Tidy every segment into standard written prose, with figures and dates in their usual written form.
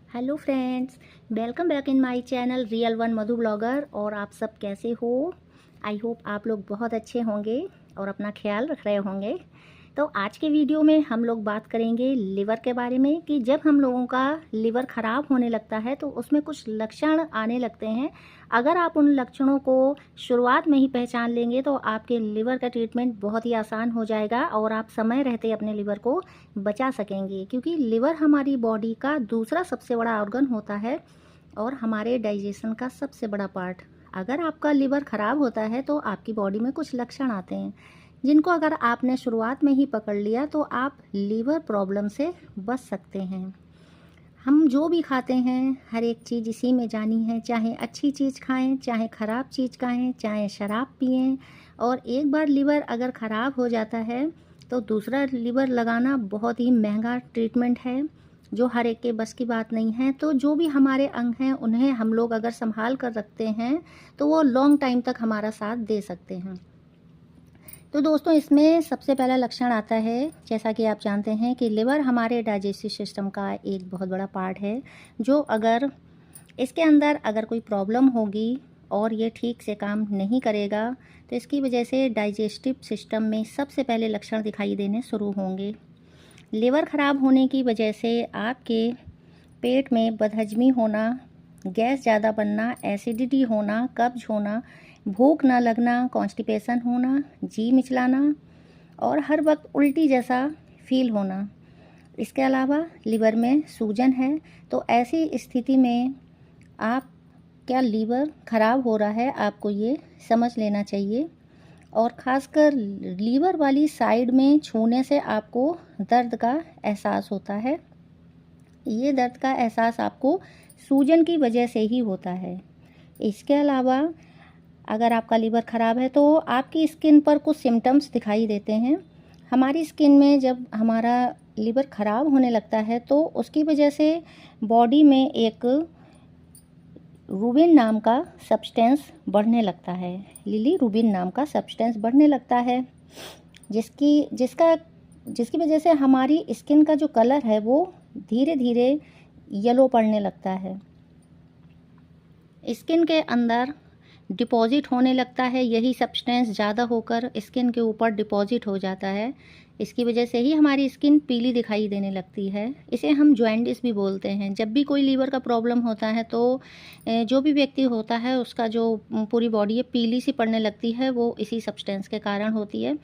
Hello friends, welcome back in my channel real one Madhu blogger. और आप सब कैसे हो? आई होप आप लोग बहुत अच्छे होंगे और अपना ख्याल रख रहे होंगे। तो आज के वीडियो में हम लोग बात करेंगे लिवर के बारे में कि जब हम लोगों का लिवर ख़राब होने लगता है तो उसमें कुछ लक्षण आने लगते हैं। अगर आप उन लक्षणों को शुरुआत में ही पहचान लेंगे तो आपके लिवर का ट्रीटमेंट बहुत ही आसान हो जाएगा और आप समय रहते अपने लिवर को बचा सकेंगे, क्योंकि लिवर हमारी बॉडी का दूसरा सबसे बड़ा ऑर्गन होता है और हमारे डाइजेशन का सबसे बड़ा पार्ट। अगर आपका लिवर ख़राब होता है तो आपकी बॉडी में कुछ लक्षण आते हैं जिनको अगर आपने शुरुआत में ही पकड़ लिया तो आप लीवर प्रॉब्लम से बच सकते हैं। हम जो भी खाते हैं हर एक चीज़ इसी में जानी है, चाहे अच्छी चीज़ खाएं, चाहे ख़राब चीज़ खाएं, चाहे शराब पिएं। और एक बार लिवर अगर ख़राब हो जाता है तो दूसरा लिवर लगाना बहुत ही महंगा ट्रीटमेंट है जो हर एक के बस की बात नहीं है। तो जो भी हमारे अंग हैं उन्हें हम लोग अगर संभाल कर रखते हैं तो वो लॉन्ग टाइम तक हमारा साथ दे सकते हैं। तो दोस्तों, इसमें सबसे पहला लक्षण आता है, जैसा कि आप जानते हैं कि लिवर हमारे डाइजेस्टिव सिस्टम का एक बहुत बड़ा पार्ट है, जो अगर इसके अंदर अगर कोई प्रॉब्लम होगी और ये ठीक से काम नहीं करेगा तो इसकी वजह से डाइजेस्टिव सिस्टम में सबसे पहले लक्षण दिखाई देने शुरू होंगे। लिवर ख़राब होने की वजह से आपके पेट में बदहजमी होना, गैस ज़्यादा बनना, एसिडिटी होना, कब्ज होना, भूख ना लगना, कॉन्स्टिपेशन होना, जी मिचलाना और हर वक्त उल्टी जैसा फील होना। इसके अलावा लिवर में सूजन है। तो ऐसी स्थिति में आप क्या लिवर ख़राब हो रहा है आपको ये समझ लेना चाहिए। और ख़ासकर लीवर वाली साइड में छूने से आपको दर्द का एहसास होता है। ये दर्द का एहसास आपको सूजन की वजह से ही होता है। इसके अलावा अगर आपका लीवर ख़राब है तो आपकी स्किन पर कुछ सिम्टम्स दिखाई देते हैं। हमारी स्किन में जब हमारा लीवर ख़राब होने लगता है तो उसकी वजह से बॉडी में एक रूबिन नाम का सब्सटेंस बढ़ने लगता है। लिली रूबिन नाम का सब्सटेंस बढ़ने लगता है, जिसकी वजह से हमारी स्किन का जो कलर है वो धीरे धीरे येलो पड़ने लगता है। स्किन के अंदर डिपॉजिट होने लगता है, यही सब्सटेंस ज़्यादा होकर स्किन के ऊपर डिपॉजिट हो जाता है। इसकी वजह से ही हमारी स्किन पीली दिखाई देने लगती है। इसे हम जॉन्डिस भी बोलते हैं। जब भी कोई लीवर का प्रॉब्लम होता है तो जो भी व्यक्ति होता है उसका जो पूरी बॉडी है पीली सी पड़ने लगती है, वो इसी सब्सटेंस के कारण होती है।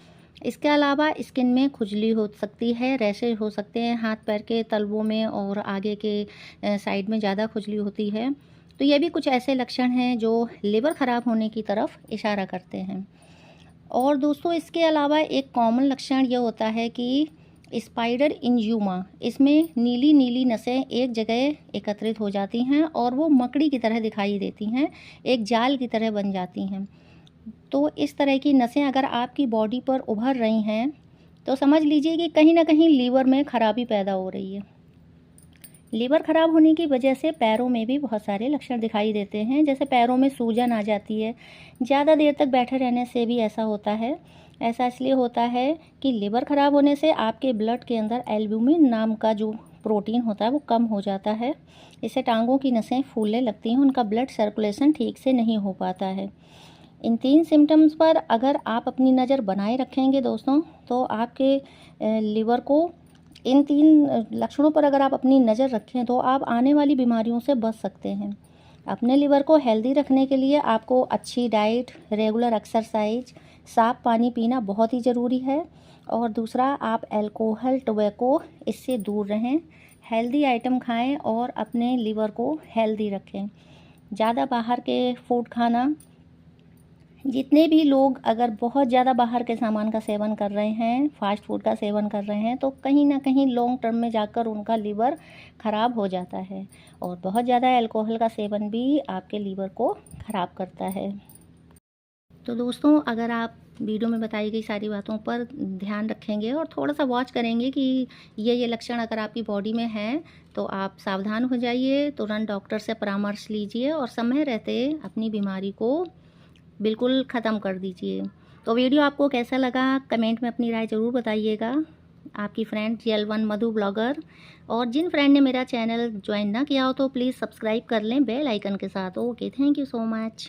इसके अलावा स्किन में खुजली हो सकती है, रैशेज हो सकते हैं, हाथ पैर के तलवों में और आगे के साइड में ज़्यादा खुजली होती है। तो ये भी कुछ ऐसे लक्षण हैं जो लिवर ख़राब होने की तरफ इशारा करते हैं। और दोस्तों, इसके अलावा एक कॉमन लक्षण ये होता है कि स्पाइडर इंज्यूमा, इसमें नीली नीली नसें एक जगह एकत्रित हो जाती हैं और वो मकड़ी की तरह दिखाई देती हैं, एक जाल की तरह बन जाती हैं। तो इस तरह की नसें अगर आपकी बॉडी पर उभर रही हैं तो समझ लीजिए कि कहीं ना कहीं लीवर में खराबी पैदा हो रही है। लीवर ख़राब होने की वजह से पैरों में भी बहुत सारे लक्षण दिखाई देते हैं, जैसे पैरों में सूजन आ जाती है। ज़्यादा देर तक बैठे रहने से भी ऐसा होता है। ऐसा इसलिए होता है कि लिवर ख़राब होने से आपके ब्लड के अंदर एल्ब्यूमिन नाम का जो प्रोटीन होता है वो कम हो जाता है। इससे टांगों की नसें फूलने लगती हैं, उनका ब्लड सर्कुलेशन ठीक से नहीं हो पाता है। इन 3 सिम्टम्स पर अगर आप अपनी नज़र बनाए रखेंगे दोस्तों, तो आपके लिवर को इन 3 लक्षणों पर अगर आप अपनी नज़र रखें तो आप आने वाली बीमारियों से बच सकते हैं। अपने लिवर को हेल्दी रखने के लिए आपको अच्छी डाइट, रेगुलर एक्सरसाइज, साफ़ पानी पीना बहुत ही ज़रूरी है। और दूसरा, आप अल्कोहल, टोबैको इससे दूर रहें, हेल्दी आइटम खाएं और अपने लिवर को हेल्दी रखें। ज़्यादा बाहर के फूड खाना, जितने भी लोग अगर बहुत ज़्यादा बाहर के सामान का सेवन कर रहे हैं, फास्ट फूड का सेवन कर रहे हैं, तो कहीं ना कहीं लॉन्ग टर्म में जाकर उनका लीवर ख़राब हो जाता है। और बहुत ज़्यादा अल्कोहल का सेवन भी आपके लीवर को ख़राब करता है। तो दोस्तों, अगर आप वीडियो में बताई गई सारी बातों पर ध्यान रखेंगे और थोड़ा सा वॉच करेंगे कि ये लक्षण अगर आपकी बॉडी में हैं तो आप सावधान हो जाइए, तुरंत डॉक्टर से परामर्श लीजिए और समय रहते अपनी बीमारी को बिल्कुल ख़त्म कर दीजिए। तो वीडियो आपको कैसा लगा कमेंट में अपनी राय ज़रूर बताइएगा। आपकी फ्रेंड L1 मधु ब्लॉगर। और जिन फ्रेंड ने मेरा चैनल ज्वाइन ना किया हो तो प्लीज़ सब्सक्राइब कर लें बेल आइकन के साथ। Okay, thank you so much.